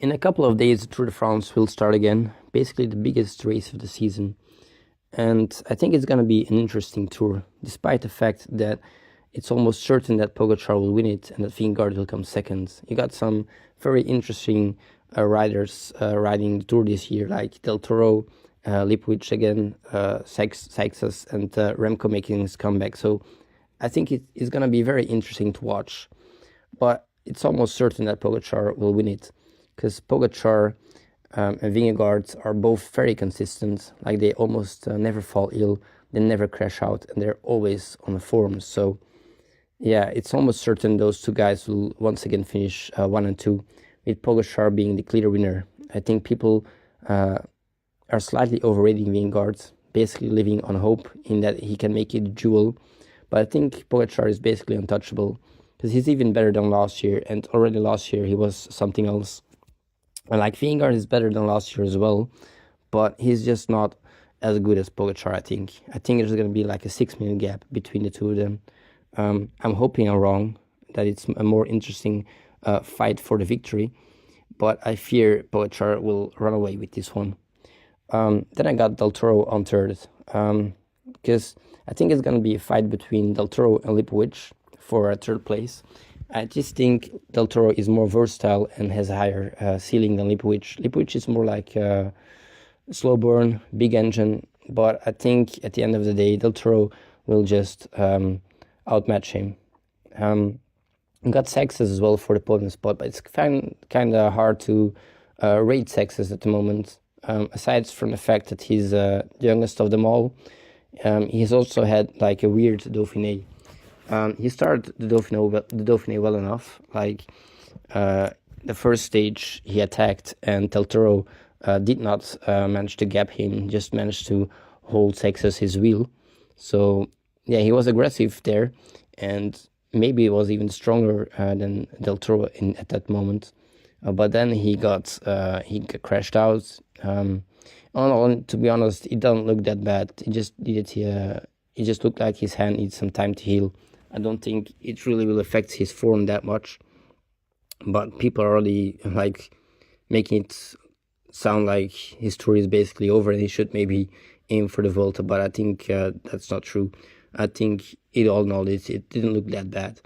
In a couple of days, the Tour de France will start again, basically the biggest race of the season. And I think it's going to be an interesting tour, despite the fact that it's almost certain that Pogacar will win it and that Vingegaard will come second. You got some very interesting riders riding the Tour this year, like Del Toro, Lipwich again, Seixas, and Remco making his comeback. So I think it is going to be very interesting to watch. But it's almost certain that Pogacar will win it, because Pogacar and Vingegaard are both very consistent. Like they almost never fall ill, they never crash out, and they're always on the form. So yeah, it's almost certain those two guys will once again finish 1 and 2, with Pogacar being the clear winner. I think people are slightly overrating Vingegaard, basically living on hope in that he can make it a duel. But I think Pogacar is basically untouchable, because he's even better than last year, and already last year he was something else. And like Vingegaard is better than last year as well, but he's just not as good as Pogacar, I think. I think there's going to be like a 6 minute gap between the two of them. I'm hoping I'm wrong, that it's a more interesting fight for the victory, but I fear Pogacar will run away with this one. Then I got Del Toro on third, because I think it's going to be a fight between Del Toro and Lipowicz for a third place. I just think Del Toro is more versatile and has a higher ceiling than Lipowicz. Lipowicz is more like a slow burn, big engine, but I think at the end of the day, Del Toro will just outmatch him. Got Seixas as well for the podium spot, but it's kind of hard to rate Seixas at the moment. Aside from the fact that he's the youngest of them all, he's also had like a weird Dauphiné. He started the Dauphiné well enough. Like the first stage, he attacked, and Del Toro did not manage to gap him. Just managed to hold Seixas his wheel. So yeah, he was aggressive there, and maybe it was even stronger than Del Toro at that moment. But then he crashed out. To be honest, it doesn't look that bad. It just looked like his hand needs some time to heal. I don't think it really will affect his form that much. But people are already like making it sound like his tour is basically over and he should maybe aim for the Vuelta. But I think that's not true. I think all in all, it didn't look that bad.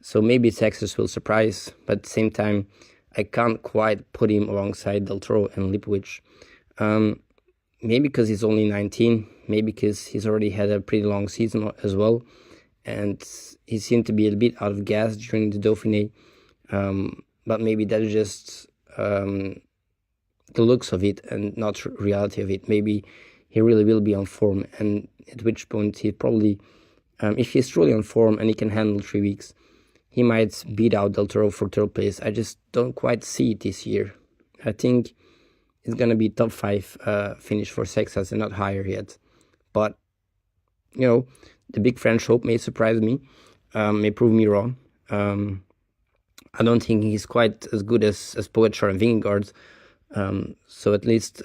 So maybe Seixas will surprise, but at the same time, I can't quite put him alongside Del Toro and Lipowicz. Maybe because he's only 19, maybe because he's already had a pretty long season as well, and he seemed to be a bit out of gas during the Dauphiné. But maybe that's just the looks of it and not reality of it. Maybe he really will be on form, and at which point he probably, if he's truly on form and he can handle 3 weeks, he might beat out Del Toro for third place. I just don't quite see it this year. I think it's going to be top 5 finish for Seixas and not higher yet. But, the big French hope may surprise me, may prove me wrong. I don't think he's quite as good as Pogacar and Vingegaard. So at least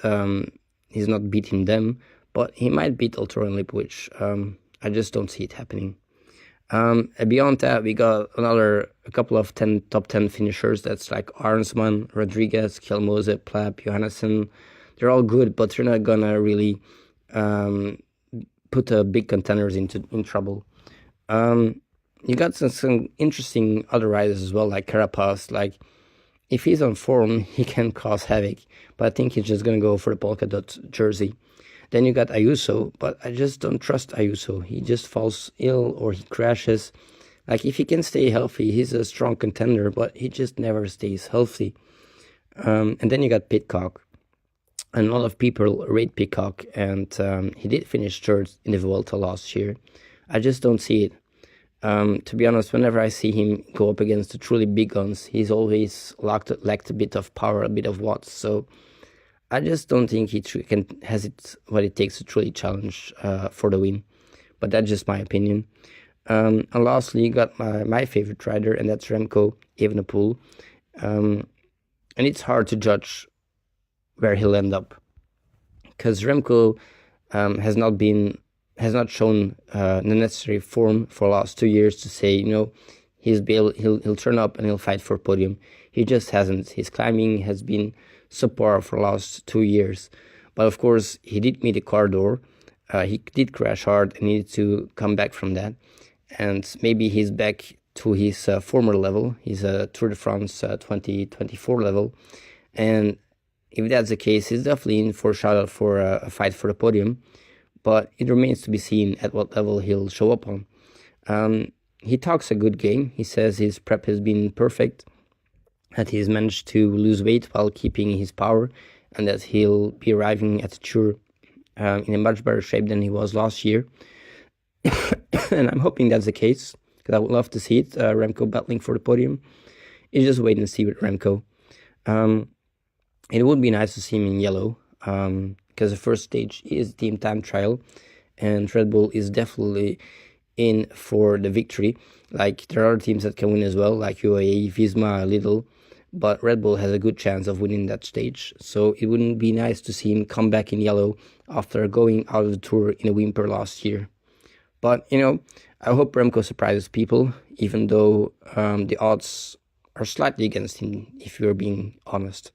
he's not beating them, but he might beat Del Toro and Lipowicz. I just don't see it happening. Beyond that, we got a couple of top 10 finishers. That's like Arnsman, Rodriguez, Kjellmose, Plapp, Johannesson. They're all good, but they're not gonna really put big contenders in trouble. You got some interesting other riders as well, like Carapaz. Like if he's on form, he can cause havoc, but I think he's just gonna go for the polka dot jersey. Then you got Ayuso, but I just don't trust Ayuso. He just falls ill or he crashes. Like if he can stay healthy, he's a strong contender, but he just never stays healthy. And then you got Pidcock. And a lot of people rate Pidcock, and he did finish third in the Vuelta last year. I just don't see it. To be honest, whenever I see him go up against the truly big guns, he's always lacked a bit of power, a bit of watts. So I just don't think he has what it takes to truly challenge for the win. But that's just my opinion. And lastly, you got my favorite rider, and that's Remco Evenepoel. And it's hard to judge where he'll end up, because Remco has not shown the necessary form for the last 2 years to say, he'll turn up and he'll fight for podium. He just hasn't. His climbing has been subpar for the last 2 years. But of course, he did meet a car door. He did crash hard and needed to come back from that. And maybe he's back to his former level, his Tour de France 2024 level. And if that's the case, he's definitely in for a shout out for a fight for the podium. But it remains to be seen at what level he'll show up on. He talks a good game. He says his prep has been perfect, that he's managed to lose weight while keeping his power, and that he'll be arriving at the Tour in a much better shape than he was last year. And I'm hoping that's the case, because I would love to see it, Remco battling for the podium. It's just wait and see with Remco. It would be nice to see him in yellow, because the first stage is team time trial, and Red Bull is definitely in for the victory. Like, there are other teams that can win as well, like UAE, Visma, Lidl, but Red Bull has a good chance of winning that stage. So it wouldn't be nice to see him come back in yellow after going out of the Tour in a whimper last year. But, I hope Remco surprises people, even though the odds are slightly against him, if you're being honest.